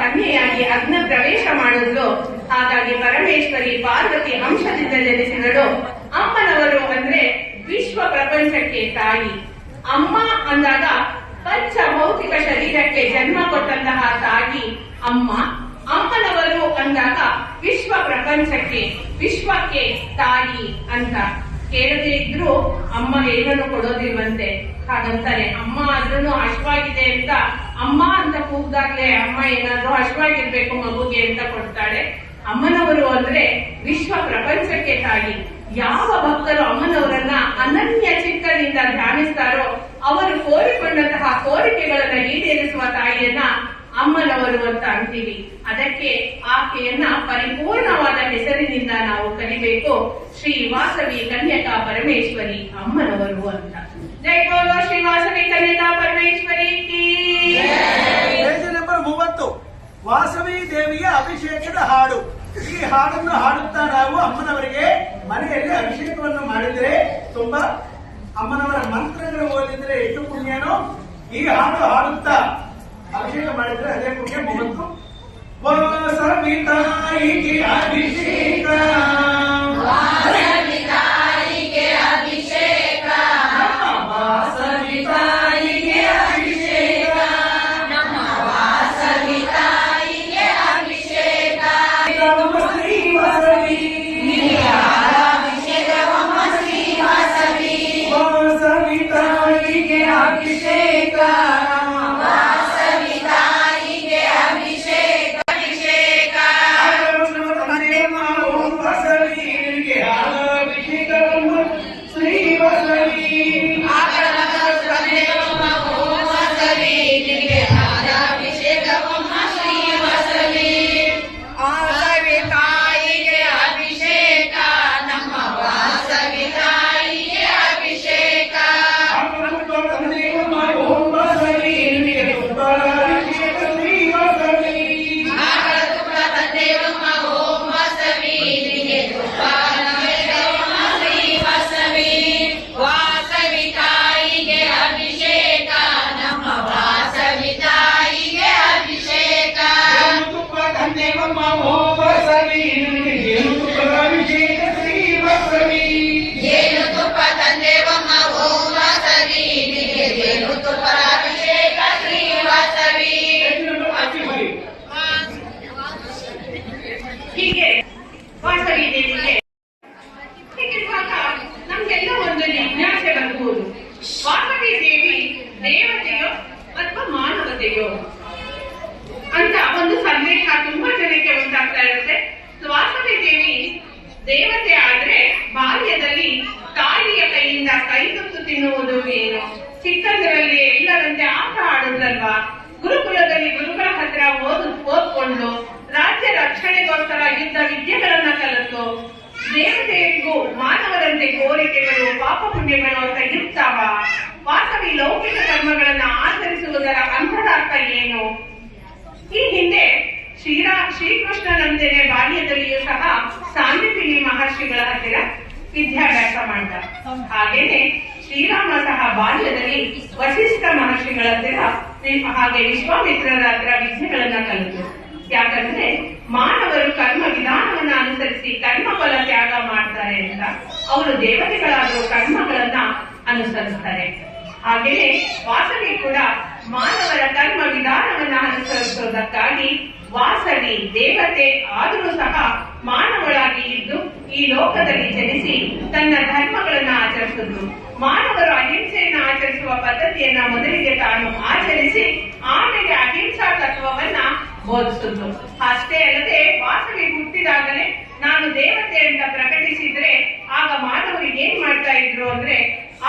ಕನ್ಯೆಯಾಗಿ ಅಗ್ನ ಪ್ರವೇಶ ಮಾಡಿದ್ಲು. ಹಾಗಾಗಿ ಪರಮೇಶ್ವರಿ ಪಾರ್ವತಿ ಅಂಶದಿಂದ ಜನಿಸಿದಳು. ಅಮ್ಮನವರು ಅಂದ್ರೆ ವಿಶ್ವ ಪ್ರಪಂಚಕ್ಕೆ ತಾಯಿ. ಅಮ್ಮ ಅಂದಾಗ ಪಂಚ ಭೌತಿಕ ಶರೀರಕ್ಕೆ ಜನ್ಮ ಕೊಟ್ಟಂತಹ ತಾಯಿ ಅಮ್ಮ. ಅಮ್ಮನವರು ಅಂದಾಗ ವಿಶ್ವ ಪ್ರಪಂಚಕ್ಕೆ, ವಿಶ್ವಕ್ಕೆ ತಾಯಿ ಅಂತ. ಕೇಳದೇ ಇದ್ರು ಅಮ್ಮ ಏನನ್ನು ಕೊಡೋದಿಲ್ವಂತೆ. ಹಾಗಂತಾರೆ ಅಮ್ಮ ಆದ್ರೂ ಹಶ್ವಾಗಿದೆ ಅಂತ ಅಮ್ಮ ಅಂತ ಕೂಗ್ದಾಗ್ಲೇ ಅಮ್ಮ ಏನಾದ್ರೂ ಹಶ್ವಾಗಿರ್ಬೇಕು ಮಗುಗೆ ಅಂತ ಕೊಡ್ತಾಳೆ. ಅಮ್ಮನವರು ಅಂದ್ರೆ ವಿಶ್ವ ಪ್ರಪಂಚಕ್ಕೆ ತಾಯಿ. ಯಾವ ಭಕ್ತರು ಅಮ್ಮನವರನ್ನ ಅನನ್ಯ ಚಿತ್ತದಿಂದ ಧ್ಯಾನಿಸ್ತಾರೋ ಅವರು ಕೋರಿಕೊಂಡಂತಹ ಕೋರಿಕೆಗಳನ್ನ ಈಡೇರಿಸುವ ತಾಯಿಯನ್ನ ಅಮ್ಮನವರು ಅಂತ ಅಂತೀವಿ. ಅದಕ್ಕೆ ಆಕೆಯನ್ನ ಪರಿಪೂರ್ಣವಾದ ಹೆಸರಿನಿಂದ ನಾವು ಕರಿಬೇಕು, ಶ್ರೀ ವಾಸವಿ ಕನ್ಯಕಾ ಪರಮೇಶ್ವರಿ ಅಮ್ಮನವರು ಅಂತ. ಜೈ ಬೋಲೋ ಶ್ರೀ ವಾಸವಿ ಕನ್ಯಕಾ ಪರಮೇಶ್ವರಿ ಕೀ. ಪೇಜ್ ನಂಬರ್ 30 ವಾಸವಿ ದೇವಿಯ ಅಭಿಷೇಕದ ಹಾಡು. ಈ ಹಾಡನ್ನು ಹಾಡುತ್ತಾ ನಾವು ಅಮ್ಮನವರಿಗೆ ಮನೆಯಲ್ಲಿ ಅಭಿಷೇಕವನ್ನು ಮಾಡಿದ್ರೆ, ತುಂಬಾ ಅಮ್ಮನವರ ಮಂತ್ರಗಳು ಓದಿದ್ರೆ ಎಷ್ಟು ಪುಣ್ಯನೋ. ಈ ಹಾಡು ಹಾಡುತ್ತಾ ಅಭಿಷೇಕ ಮಾಡಿದ್ರೆ ಅದೇ ಪುಣ್ಯ. 30 ವಾಸವಿ ತಾಯಿಗೆ ಅಭಿಷೇಕ, ವಾಸವಿ ತಾಯಿಗೆ ಅಭಿಷೇಕ, ನಮ್ಮ ವಾಸವಿ ತಾಯಿಗೆ ಅಭಿಷೇಕ, ನಮ್ಮ ವಾಸವಿ ತಾಯಿಗೆ ಅಭಿಷೇಕ. ಶ್ರೀ ವಾಸವಿ ಅಭಿಷೇಕವಮ್ಮ, ಶ್ರೀ ವಾಸವಿ ವಾಸವಿ ತಾಯಿಗೆ ಅಭಿಷೇಕ, ಹೀಗೆ ವಾಸವಿ ದೇವಿಗೆ ಹೀಗಿರುವಾಗ ನಮ್ಗೆಲ್ಲ ಒಂದು ಜಿಜ್ಞಾಸೆ ಬರಬಹುದು. ವಾಸವಿ ದೇವಿ ದೇವತೆಯೋ ಅಥವಾ ಮಾನವತೆಯೋ ಅಂತ ಒಂದು ಸಂದೇಹ ತುಂಬಾ ಜನಕ್ಕೆ ಉಂಟಾಗ್ತಾ ಇರುತ್ತೆ. ವಾಸವಿ ದೇವಿ ದೇವತೆ ಆದ್ರೆ ಬಾಲ್ಯದಲ್ಲಿ ತಾಯಿಯ ಕೈಯಿಂದ ಕೈ ತುತ್ತು ತಿನ್ನುವುದು ಏನು? ಚಿಕ್ಕಂದರಲ್ಲಿ ಎಲ್ಲರಂತೆ ಆಟ ಆಡುದಲ್ವಾ? ಗುರುಕುಲದಲ್ಲಿ ಗುರುಗಳ ಹತ್ರ ಓದ್ಕೊಂಡು ರಾಜ್ಯ ರಕ್ಷಣೆಗೋಸ್ಕರ ಯುದ್ಧ ವಿದ್ಯೆಗಳನ್ನ ಕಲಿತು ದೇವತೆಗೂ ಮಾನವರಂತೆ ಕೋರಿಕೆಗಳು ಪಾಪ ಪುಣ್ಯಗಳು ಅಂತ ಇರ್ತಾವ? ವಾಸವಿ ಲೌಕಿಕ ಕರ್ಮಗಳನ್ನ ಆಚರಿಸುವುದರ ಅಂತರಾರ್ಥ ಏನು? ಈ ಹಿಂದೆ ಶ್ರೀಕೃಷ್ಣನಂತೆಯೇ ಬಾಲ್ಯದಲ್ಲಿಯೂ ಸಹ ಸಾಂದೀಪಿನಿ ಮಹರ್ಷಿಗಳ ಹತ್ತಿರ ವಿದ್ಯಾಭ್ಯಾಸ ಮಾಡಿದ. ಹಾಗೇನೆ ಶ್ರೀರಾಮ ಸಹ ಬಾಲ್ಯದಲ್ಲಿ ವಸಿಷ್ಠ ಮಹರ್ಷಿಗಳ ಹತ್ತಿರ ಹಾಗೆ ವಿಶ್ವಾಮಿತ್ರರ ಹತ್ರ ವಿದ್ಯೆಗಳನ್ನ ಕಲಿತು. ಯಾಕಂದ್ರೆ ಮಾನವರು ಕರ್ಮ ವಿಧಾನವನ್ನ ಅನುಸರಿಸಿ ಕರ್ಮ ಫಲ ತ್ಯಾಗ ಮಾಡ್ತಾರೆ ಅಂತ, ಅವರು ದೇವತೆಗಳಾದರೂ ಕರ್ಮಗಳನ್ನ ಅನುಸರಿಸ್ತಾರೆ. ಹಾಗೆಯೇ ವಾಸವಿ ಕೂಡ ಮಾನವರ ಕರ್ಮ ವಿಧಾನವನ್ನ ಅನುಸರಿಸೋದಕ್ಕಾಗಿ ವಾಸವಿ ದೇವತೆ ಆದರೂ ಸಹ ಮಾನವಳಾಗಿ ಇದ್ದು ಈ ಲೋಕದಲ್ಲಿ ಜನಿಸಿ ತನ್ನ ಧರ್ಮಗಳನ್ನ ಆಚರಿಸಿದ್ರು. ಮಾನವರು ಅಹಿಂಸೆಯನ್ನು ಆಚರಿಸುವ ಪದ್ಧತಿಯನ್ನ ಮೊದಲಿಗೆ ತಾನು ಆಚರಿಸಿ ಆಮೇಲೆ ಅಹಿಂಸಾ ತತ್ವವನ್ನ ಬೋಧಿಸಿದ್ರು. ಅಷ್ಟೇ ಅಲ್ಲದೆ ವಾಸವಿ ಹುಟ್ಟಿದಾಗಲೇ ನಾನು ದೇವತೆ ಅಂತ ಪ್ರಕಟಿಸಿದ್ರೆ ಆಗ ಮಾನವರು ಏನ್ ಮಾಡ್ತಾ ಇದ್ರು ಅಂದ್ರೆ,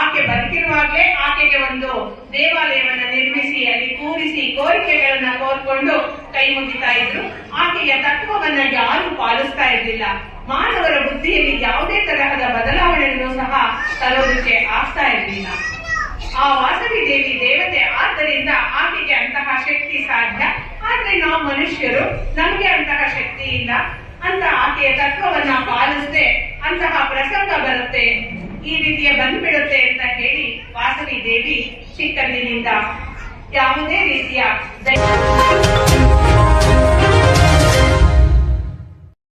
ಆಕೆ ಬದುಕಿರುವಾಗಲೇ ಆಕೆಗೆ ಒಂದು ದೇವಾಲಯವನ್ನ ನಿರ್ಮಿಸಿ ಅಲ್ಲಿ ಕೂರಿಸಿ ಕೋರಿಕೆಗಳನ್ನ ಕೋರ್ಕೊಂಡು ಕೈ ಮುಗಿತಾ ಇದ್ರು. ಆಕೆಯ ತತ್ವವನ್ನ ಯಾರು ಪಾಲಿಸ್ತಾ ಇರಲಿಲ್ಲ. ಮಾನವರ ಬುದ್ಧಿಯಲ್ಲಿ ಯಾವುದೇ ತರಹದ ಬದಲಾವಣೆಯನ್ನು ಸಹ ತರೋದಕ್ಕೆ ಆಗ್ತಾ ಇರಲಿಲ್ಲ. ಆ ವಾಸವಿ ದೇವಿ ದೇವತೆ ಆದ್ದರಿಂದ ಆಕೆಗೆ ಅಂತಹ ಶಕ್ತಿ ಸಾಧ್ಯ. ಆದ್ರೆ ನಾವು ಮನುಷ್ಯರು, ನಮಗೆ ಅಂತಹ ಶಕ್ತಿ ಇಲ್ಲ ಅಂತ ಆಕೆಯ ತತ್ವವನ್ನ ಪಾಲಿಸದೆ ಅಂತಹ ಪ್ರಸಂಗ ಬರುತ್ತೆ, ಈ ರೀತಿಯ ಬಂದ್ಬಿಡುತ್ತೆ ಅಂತ ಹೇಳಿ ವಾಸವಿ ದೇವಿ ಚಿಕ್ಕಂದಿನಿಂದ ಯಾವುದೇ ರೀತಿಯ